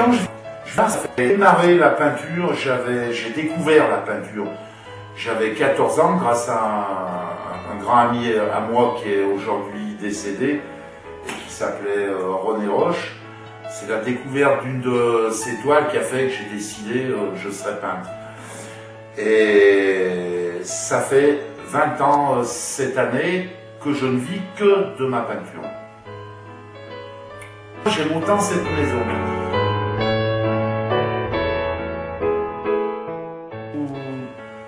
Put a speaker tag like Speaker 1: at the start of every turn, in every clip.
Speaker 1: quand j'ai démarré la peinture, j'ai découvert la peinture. J'avais 14 ans grâce à un grand ami à moi qui est aujourd'hui décédé et qui s'appelait René Roche. C'est la découverte d'une de ces toiles qui a fait que j'ai décidé je serais peintre. Et ça fait 20 ans cette année que je ne vis que de ma peinture. J'aime autant cette maison.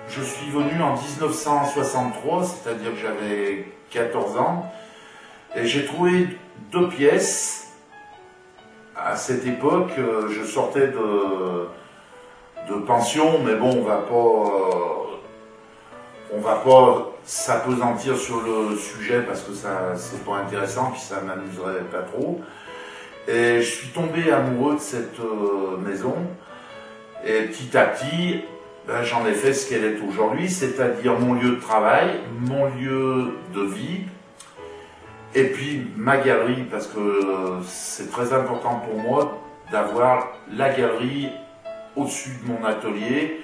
Speaker 1: Je suis venu en 1963, c'est-à-dire que j'avais 14 ans, et j'ai trouvé 2 pièces. À cette époque, je sortais de pension, mais bon, on va pas s'appesantir sur le sujet parce que ça c'est pas intéressant, puis ça m'amuserait pas trop. Et je suis tombé amoureux de cette maison, et petit à petit, ben, j'en ai fait ce qu'elle est aujourd'hui, c'est-à-dire mon lieu de travail, mon lieu de vie, et puis ma galerie, parce que c'est très important pour moi d'avoir la galerie au-dessus de mon atelier,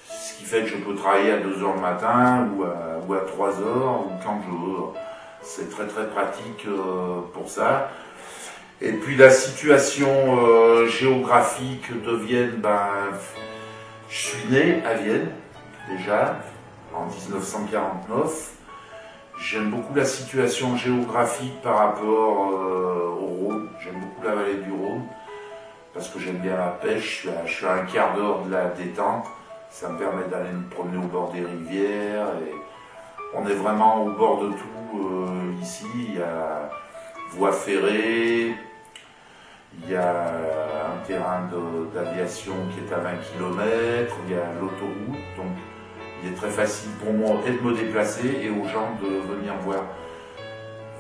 Speaker 1: ce qui fait que je peux travailler à 2 h le matin ou à 3 h ou quand je veux. C'est très très pratique pour ça. Et puis la situation géographique de Vienne, ben, je suis né à Vienne déjà en 1949. J'aime beaucoup la situation géographique par rapport au Rhône. J'aime beaucoup la vallée du Rhône parce que j'aime bien la pêche. Je suis à un quart d'heure de la détente. Ça me permet d'aller me promener au bord des rivières. Et on est vraiment au bord de tout ici. Il y a voie ferrée, il y a un terrain d'aviation qui est à 20 km, il y a l'autoroute. Donc il est très facile pour moi et de me déplacer et aux gens de venir voir.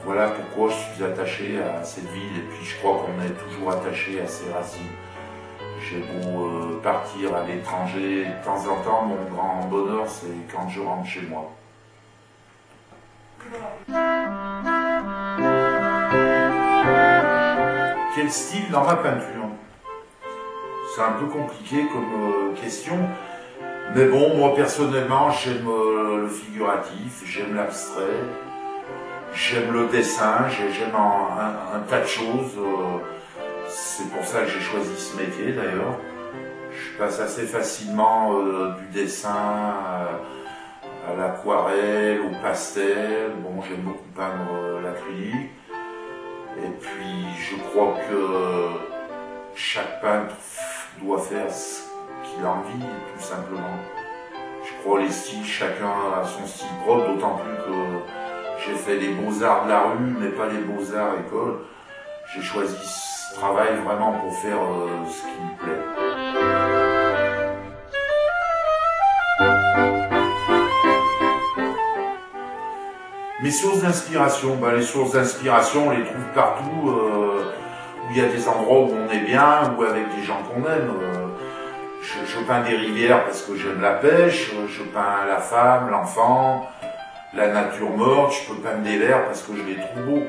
Speaker 1: Voilà pourquoi je suis attaché à cette ville, et puis je crois qu'on est toujours attaché à ses racines. J'ai beau partir à l'étranger de temps en temps, mon grand bonheur c'est quand je rentre chez moi. Quel style dans ma peinture? C'est un peu compliqué comme question. Mais bon, moi personnellement, j'aime le figuratif, j'aime l'abstrait, j'aime le dessin, j'aime un tas de choses. C'est pour ça que j'ai choisi ce métier d'ailleurs. Je passe assez facilement du dessin à l'aquarelle, au pastel. Bon, j'aime beaucoup peindre l'acrylique. Et puis, je crois que chaque peintre doit faire ce qu'il a envie, tout simplement. Je crois les styles, chacun a son style propre, d'autant plus que j'ai fait les beaux-arts de la rue, mais pas les beaux-arts école. J'ai choisi ce travail vraiment pour faire ce qui me plaît. Mes sources d'inspiration, ben, les sources d'inspiration, on les trouve partout, où il y a des endroits où on est bien, ou avec des gens qu'on aime. Je peins des rivières parce que j'aime la pêche, je peins la femme, l'enfant, la nature morte, je peux peindre des vers parce que je les trouve beaux.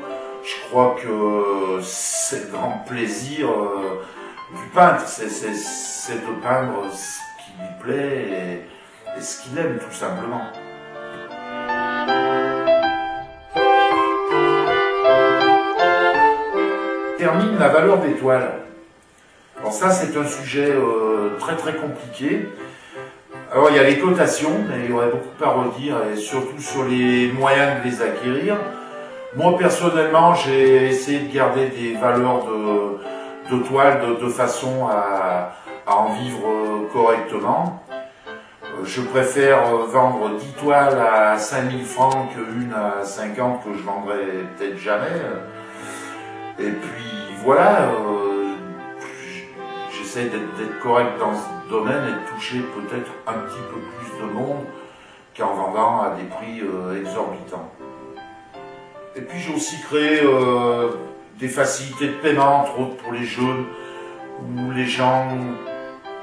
Speaker 1: Je crois que c'est le grand plaisir du peintre, c'est de peindre ce qui lui plaît et ce qu'il aime tout simplement. Termine la valeur des toiles. Alors ça c'est un sujet très très compliqué. Alors il y a les cotations, mais il y aurait beaucoup à redire, et surtout sur les moyens de les acquérir. Moi personnellement j'ai essayé de garder des valeurs de toiles de façon à en vivre correctement. Je préfère vendre 10 toiles à 5000 francs qu'une à 50 que je vendrai peut-être jamais. Et puis voilà, j'essaie d'être correct dans ce domaine et de toucher peut-être un petit peu plus de monde qu'en vendant à des prix exorbitants. Et puis j'ai aussi créé des facilités de paiement, entre autres pour les jeunes ou les gens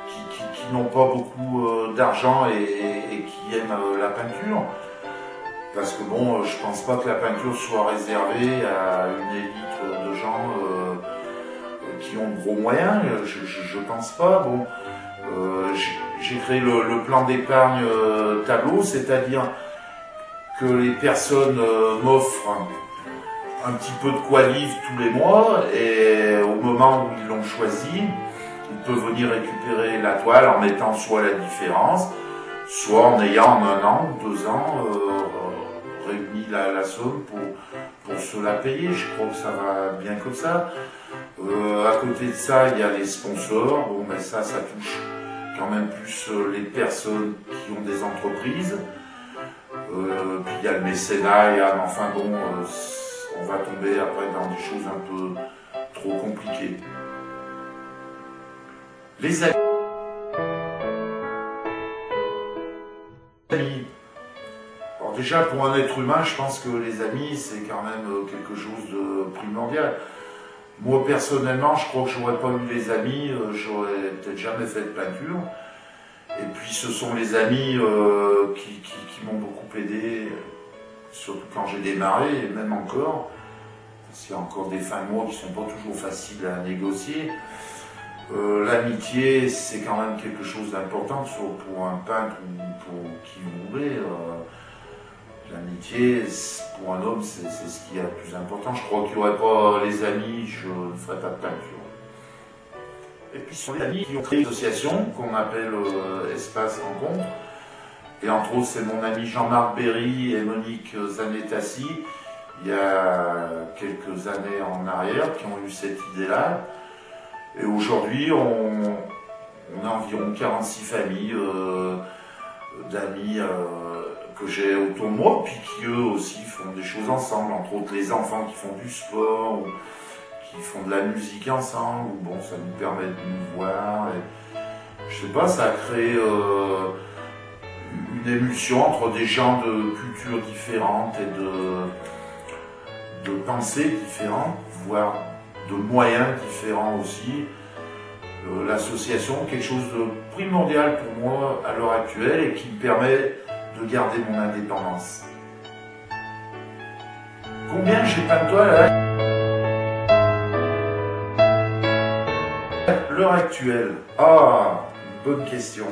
Speaker 1: qui n'ont pas beaucoup d'argent et qui aiment la peinture. Parce que bon, je pense pas que la peinture soit réservée à une élite de gens qui ont de gros moyens, je pense pas. Bon, j'ai créé le plan d'épargne tableau, c'est-à-dire que les personnes m'offrent un petit peu de quoi vivre tous les mois, et au moment où ils l'ont choisi, ils peuvent venir récupérer la toile en mettant soit la différence, soit en ayant en 1 an ou 2 ans réuni la somme pour se la payer. Je crois que ça va bien comme ça. À côté de ça, il y a les sponsors. Bon, mais ça touche quand même plus les personnes qui ont des entreprises. Puis il y a le mécénat, enfin bon, on va tomber après dans des choses un peu trop compliquées. Les amis. Alors déjà, pour un être humain, je pense que les amis, c'est quand même quelque chose de primordial. Moi, personnellement, je crois que j'aurais pas eu les amis, j'aurais peut-être jamais fait de peinture. Et puis, ce sont les amis qui m'ont beaucoup aidé, surtout quand j'ai démarré, et même encore, parce qu'il y a encore des fins de mois qui sont pas toujours faciles à négocier. L'amitié, c'est quand même quelque chose d'important, soit pour un peintre ou pour qui vous voulez. L'amitié, pour un homme, c'est ce qui est le plus important. Je crois qu'il n'y aurait pas les amis, je ne ferais pas de peinture. Et puis, ce sont les amis qui ont créé une association qu'on appelle Espace Rencontre. Et entre autres, c'est mon ami Jean-Marc Berry et Monique Zanetassi, il y a quelques années en arrière, qui ont eu cette idée-là. Et aujourd'hui, on a environ 46 familles d'amis que j'ai autour de moi, puis qui eux aussi font des choses ensemble, entre autres les enfants qui font du sport, ou qui font de la musique ensemble, ou bon, ça nous permet de nous voir. Et, je sais pas, ça a créé une émulsion entre des gens de cultures différentes et de pensées différentes, voire de moyens différents aussi. L'association, quelque chose de primordial pour moi à l'heure actuelle et qui me permet de garder mon indépendance. Combien j'ai peint de toiles à l'heure actuelle? Ah, bonne question.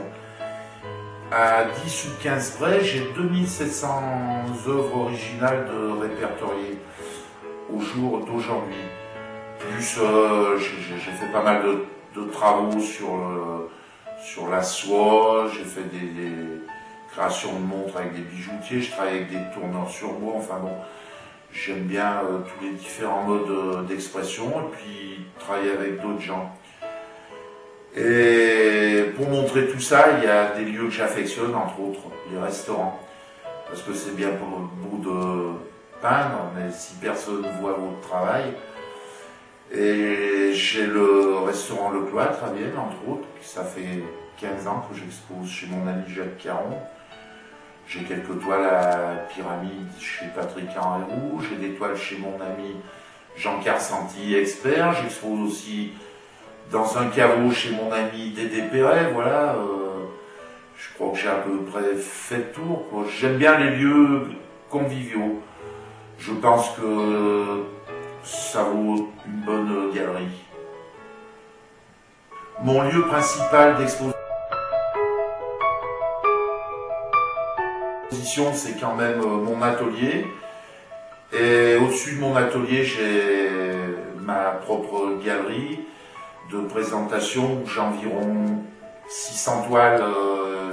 Speaker 1: À 10 ou 15 près, j'ai 2700 œuvres originales de répertoriées au jour d'aujourd'hui. Plus, j'ai fait pas mal de travaux sur la soie, j'ai fait des créations de montres avec des bijoutiers, je travaille avec des tourneurs sur bois, enfin bon, j'aime bien tous les différents modes d'expression et puis travailler avec d'autres gens. Et pour montrer tout ça, il y a des lieux que j'affectionne, entre autres les restaurants, parce que c'est bien beau de peindre, mais si personne voit votre travail. Et j'ai le restaurant Le Cloître à Vienne, entre autres, ça fait 15 ans que j'expose chez mon ami Jacques Caron. J'ai quelques toiles à pyramide chez Patrick-Henri Roux, j'ai des toiles chez mon ami Jean Carcenti, expert. J'expose aussi dans un caveau chez mon ami Dédé Perret, voilà. Je crois que j'ai à peu près fait le tour, quoi. J'aime bien les lieux conviviaux. Je pense que ça vaut une bonne galerie. Mon lieu principal d'exposition, c'est quand même mon atelier. Et au-dessus de mon atelier, j'ai ma propre galerie de présentation où j'ai environ 600 toiles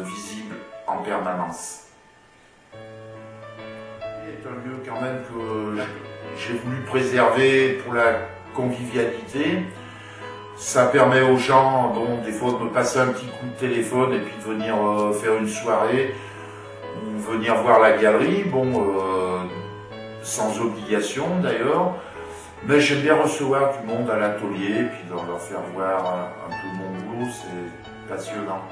Speaker 1: visibles en permanence. C'est un lieu quand même que j'ai voulu préserver pour la convivialité. Ça permet aux gens, bon, des fois de me passer un petit coup de téléphone et puis de venir faire une soirée ou venir voir la galerie, bon, sans obligation d'ailleurs. Mais j'aime bien recevoir du monde à l'atelier et puis leur faire voir un peu mon boulot, c'est passionnant.